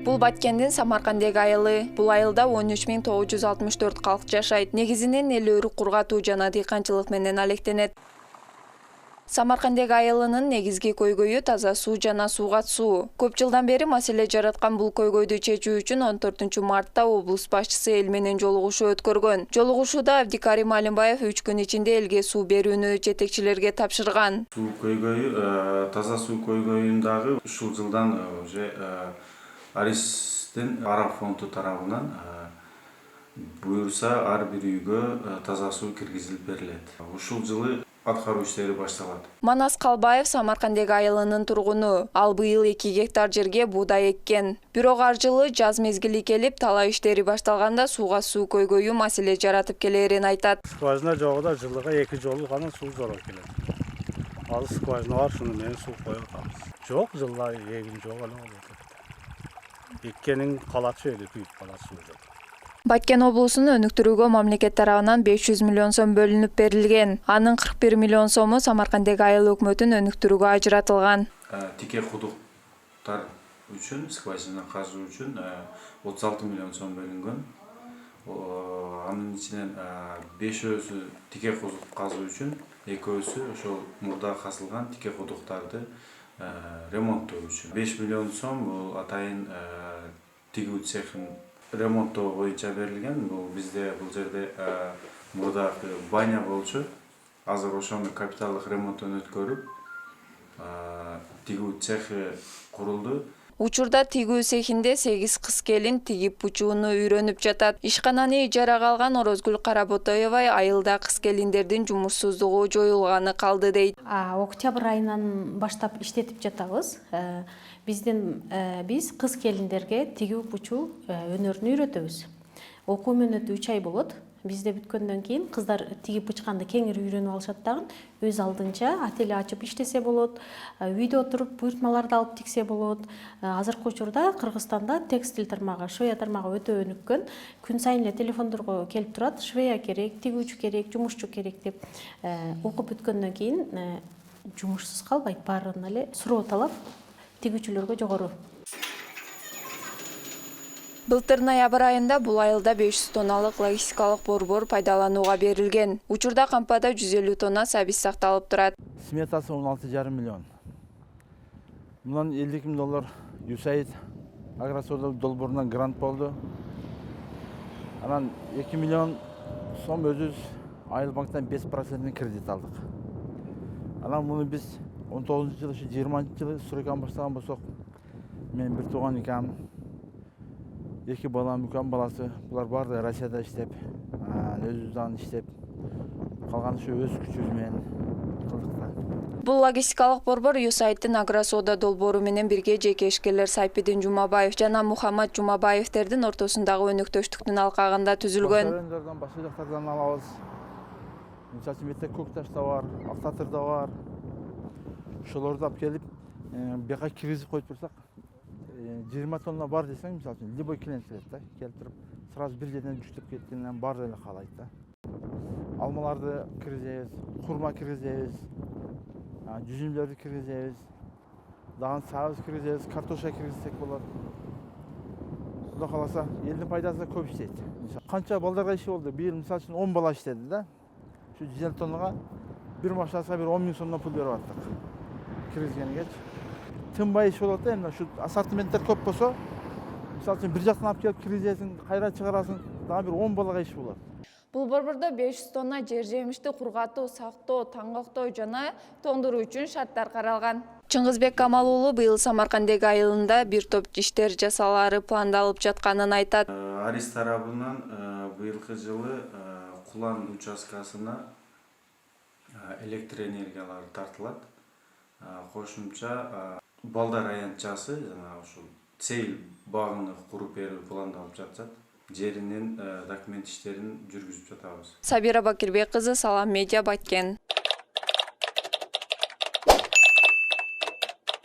Бул Баткендин Самаркандеги айылы. Бул айылда 13.964 калк жашайт. Негизинен эл өрүк кургатуу жана дыйканчылык менен алектенет. Самаркандеги айылынын негизги көйгөйү таза суу жана суугат суу. Көп жылдан бери маселе жараткан бул көйгөйдү чечүү үчүн 14 мартта облус башчысы эл менен жолугушуу өткөргөн. Жолугушууда Абдикарим Алимбаев 3 күн ичинде элге суу берүүнү жетекчилерге тапшырган. Суу көйгөйү, таза суу көйгөйүндагы ушул жылдан уже Аристин Араб фонду тарабынан буюрса ар бир үйгө таза суу киргизилип берилет. Ушул жылы аткаруу иштери башталат. Манас Калбаев Самаркандеги айылынын тургуну. Ал быйыл 2 гектар жерге буудай эккен. Бирок ар жылы жаз мезгили келип, талаа иштери башталганда сууга суу көйгөйү маселе жаратып келерин айтат. Скважина жогуда жылыга 2 жолу гана суу зороо келет. Ал скважина бар, шуну менен суу коюп атабыз. Жок, жылда эгин жок эле болот. Эккенин калачы эле күйүп калат суу жок. Баткен облусун өнүктүрүүгө мамлекет тарабынан 500 миллион сом бөлүнүп берилген. Анын 41 миллион сому Самаркандеги айыл өкмөтүн өнүктүрүүгө ажыратылган. Тике кудуктар үчүн, скважина казуу үчүн 36 миллион сом бөлүнгөн. Анын ичинен 5-өсү тике кудук казуу үчүн, 2-өсү ошол мурда казылган тике кудуктарды ремонттоо үчүн. 5 миллион сом бул атайын тигүү цехин ремонттоо боюнча берилген. Бул бизде бул жерде мурдагы баня болчу. Азыр ошону капиталдык ремонттон өткөрүп, тигүү цехи курулду. Учурда тигүү цехинде 8 кыз келин тигип бучууну үйрөнүп жатат. Ишкананы ижарага алган Орозгүл Каработоева айылда кыз келиндердин жумушсуздугу жоюлганы калды дейт. Октябрь айынан баштап иштетип жатабыз. Биз кыз келиндерге тигүү бучуу өнөрүн үйрөтөбүз. Окуу мөөнөтү 3 ай болот. Бизде бүткөндөн кийин кыздар тигип бычканды кеңири үйрөнүп алышат дагы. Өз алдынча ателье ачып иштесе болот. Үйдө отуруп буйртмаларды алып тиксе болот. Азыркы учурда Кыргызстанда текстиль тармагы, швея тармагы өтө өнүккөн. Күн сайын эле телефондорго келип турат. Швея керек, тигүүчү керек, жумушчу керек деп. Окуп бүткөндөн кийин жумушсуз калбайт, баарынан эле суроо талап тигүүчүлөргө жогору. Былтыр ноябрь айында бул айылда 500 тонналык логистикалык борбор пайдаланууга берилген. Учурда кампада 150 тонна сабиз сакталып турат. Сметасы 16,5 миллион. Мындан $50,000 USAID агросода долбоорунан грант болду. Анан 2 миллион сом өзүбүз айыл банктан 5% кредит алдык. Анан муну биз 19-жылы, 20-жылы стройканы баштаган болсок, мен бир тууган икем, 2 балам, 3 баласы, булар баары Россияда иштеп, өзүбүздөн иштеп, калган ушу өз күчүбүз менен кылдык да. Бул логистикалык борбор USAIDтин агросода долбоору менен бирге жеке ишкерлер Сайпидин Жумабаев жана Мухаммад Жумабаевтердин ортосундагы өнөктөштүктүн алкагында түзүлгөн. Райондордон, башка жактардан алабыз. Мисалы үчүн Метек Көкташта бар, Актатырда бар. Ошолорду алып келип, бияка киргизип коюп турсак, 20 тонна бар десең, мисалы үчүн, любой клиент келет да, келип туруп, сразу бир жерден жүктөп кеткенинен бар эле каалайт да. Алмаларды киргизебиз, хурма киргизебиз, жүзүмдөрдү киргизебиз, дагы сабыз киргизебиз, картоша киргизсек болот. Кудай кааласа, элдин пайдасы көп иштейт. Канча балдарга иши болду? Быйыл мисалы үчүн 10 бала иштеди да. Şu 150 тоннага бир машинасына 10 миң сомдон пул берип аттык. Киргизгенигечи. Тынбай иш болот да, эмне ушу ассортименттер көп болсо, мисалы үчүн бир жактан алып келип киргизесиң, кайра чыгарасың, дагы бир 10 балага иш болот. Бул борбордо 500 тонна жер жемишти кургатуу, сактоо, таңгактоо жана тоңдуруу үчүн шарттар каралган. Чыңгызбек Камал уулу быйыл Самаркандеги айылында бир топ иштер жасалаары пландалып жатканын айтат. Арис тарабынан быйылкы жылы Кулан участкасына электр энергиялары тартылат. Кошумча Балдар аянтчасы жана ушул Сейл багыны куруп берүү пландалып жатат. Жеринин документ иштерин жүргүзүп жатабыз. Сабира Бакирбек кызы, Салам Медиа, Баткен.